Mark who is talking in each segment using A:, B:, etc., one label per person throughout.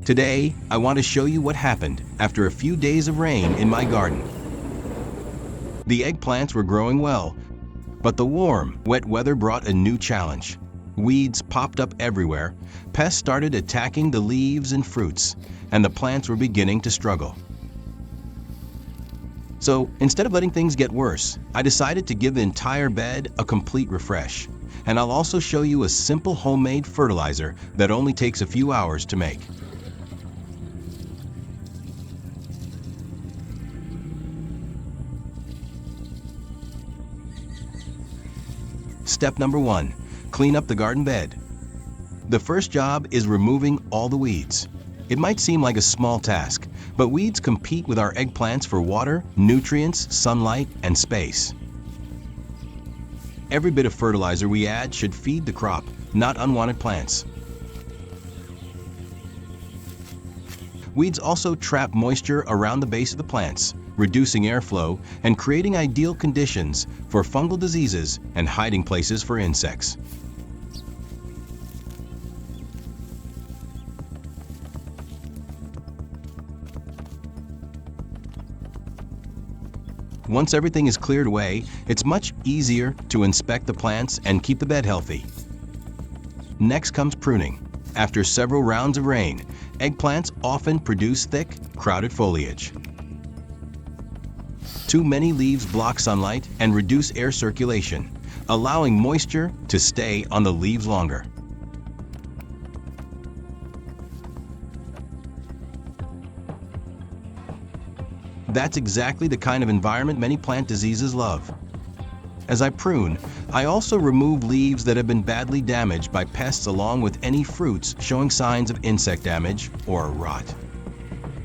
A: Today, I want to show you what happened after a few days of rain in my garden. The eggplants were growing well, but the warm, wet weather brought a new challenge. Weeds popped up everywhere, pests started attacking the leaves and fruits, and the plants were beginning to struggle. So, instead of letting things get worse, I decided to give the entire bed a complete refresh. And I'll also show you a simple homemade fertilizer that only takes a few hours to make. Step number 1. Clean up the garden bed. The first job is removing all the weeds. It might seem like a small task, but weeds compete with our eggplants for water, nutrients, sunlight, and space. Every bit of fertilizer we add should feed the crop, not unwanted plants. Weeds also trap moisture around the base of the plants, reducing airflow and creating ideal conditions for fungal diseases and hiding places for insects. Once everything is cleared away, it's much easier to inspect the plants and keep the bed healthy. Next comes pruning. After several rounds of rain, eggplants often produce thick, crowded foliage. Too many leaves block sunlight and reduce air circulation, allowing moisture to stay on the leaves longer. That's exactly the kind of environment many plant diseases love. As I prune, I also remove leaves that have been badly damaged by pests along with any fruits showing signs of insect damage or rot.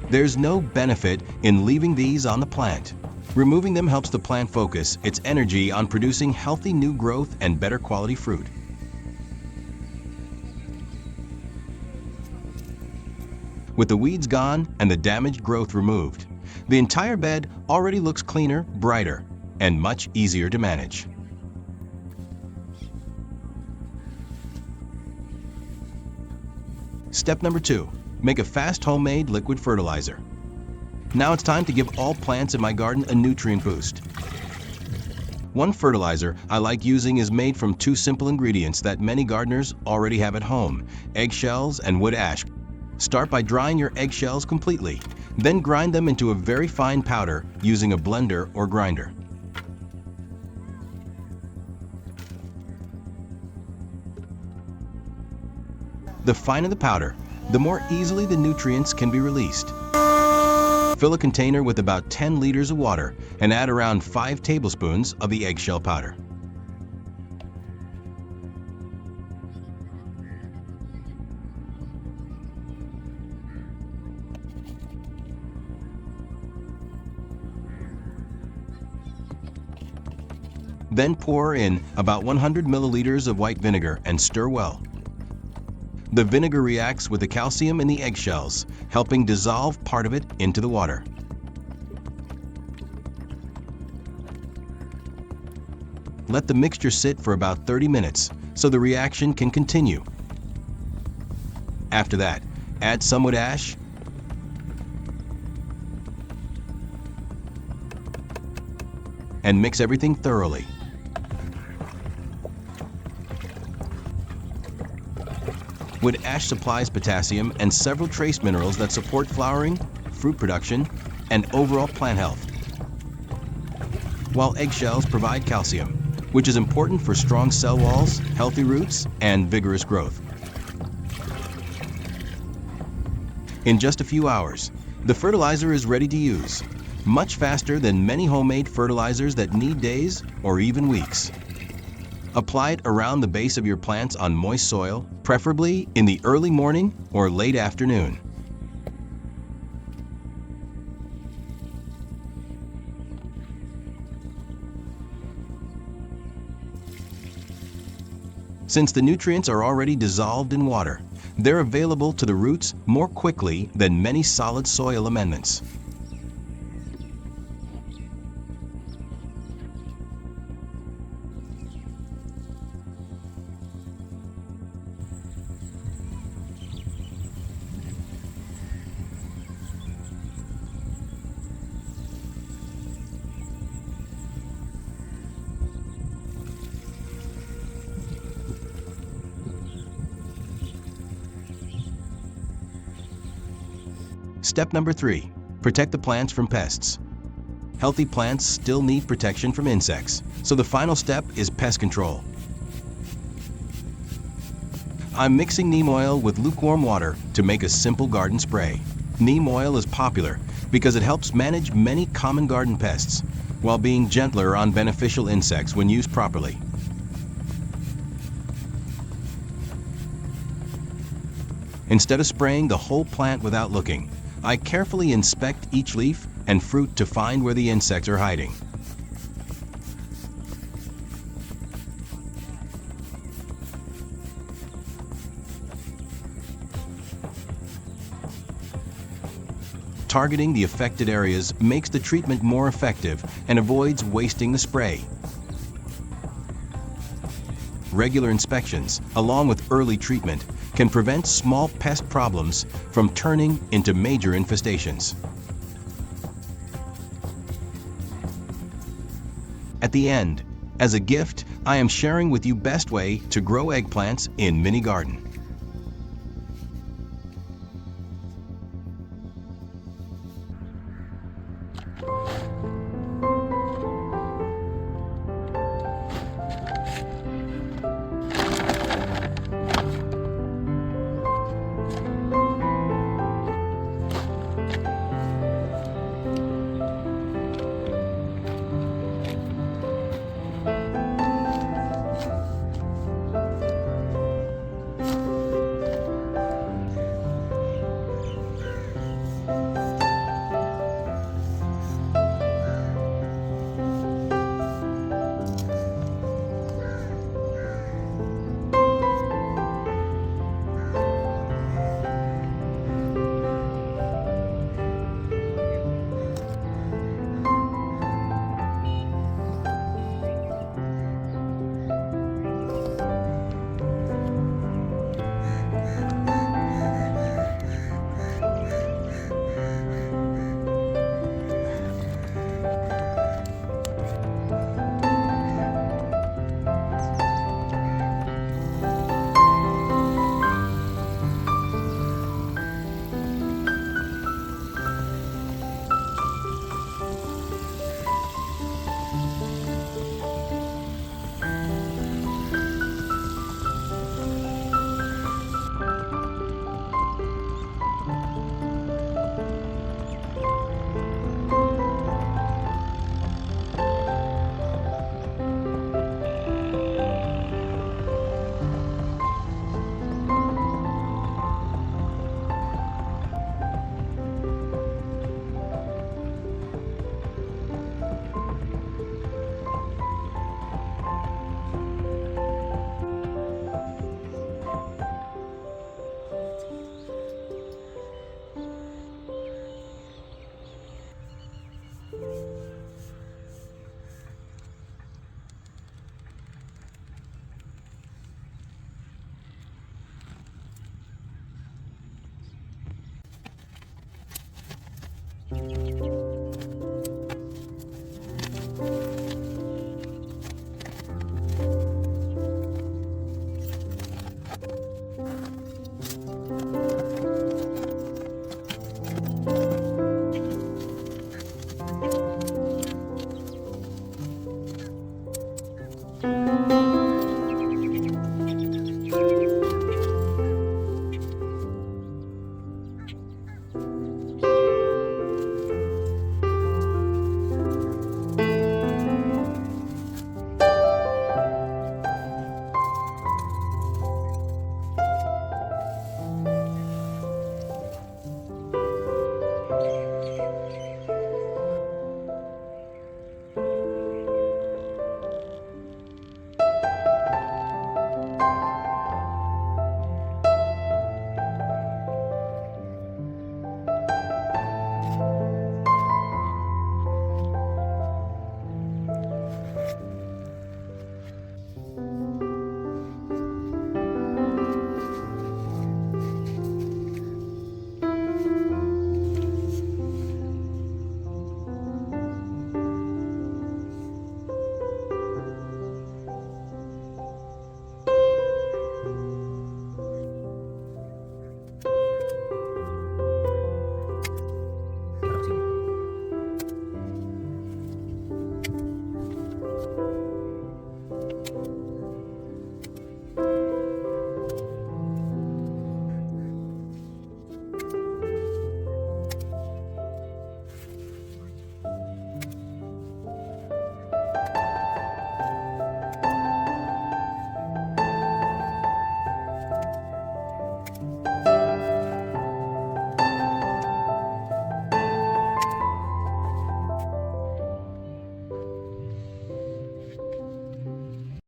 A: There's no benefit in leaving these on the plant. Removing them helps the plant focus its energy on producing healthy new growth and better quality fruit. With the weeds gone and the damaged growth removed, the entire bed already looks cleaner, brighter, and much easier to manage. Step number 2. Make a fast homemade liquid fertilizer. Now it's time to give all plants in my garden a nutrient boost. One fertilizer I like using is made from 2 simple ingredients that many gardeners already have at home: eggshells and wood ash. Start by drying your eggshells completely, then grind them into a very fine powder using a blender or grinder. The finer the powder, the more easily the nutrients can be released. Fill a container with about 10 liters of water and add around 5 tablespoons of the eggshell powder. Then pour in about 100 milliliters of white vinegar and stir well. The vinegar reacts with the calcium in the eggshells, helping dissolve part of it into the water. Let the mixture sit for about 30 minutes so the reaction can continue. After that, add some wood ash and mix everything thoroughly. Wood ash supplies potassium and several trace minerals that support flowering, fruit production, and overall plant health, while eggshells provide calcium, which is important for strong cell walls, healthy roots, and vigorous growth. In just a few hours, the fertilizer is ready to use, much faster than many homemade fertilizers that need days or even weeks. Apply it around the base of your plants on moist soil, preferably in the early morning or late afternoon. Since the nutrients are already dissolved in water, they're available to the roots more quickly than many solid soil amendments. Step number 3. Protect the plants from pests. Healthy plants still need protection from insects, so the final step is pest control. I'm mixing neem oil with lukewarm water to make a simple garden spray. Neem oil is popular because it helps manage many common garden pests, while being gentler on beneficial insects when used properly. Instead of spraying the whole plant without looking, I carefully inspect each leaf and fruit to find where the insects are hiding. Targeting the affected areas makes the treatment more effective and avoids wasting the spray. Regular inspections, along with early treatment, can prevent small pest problems from turning into major infestations. At the end, as a gift, I am sharing with you best way to grow eggplants in mini garden.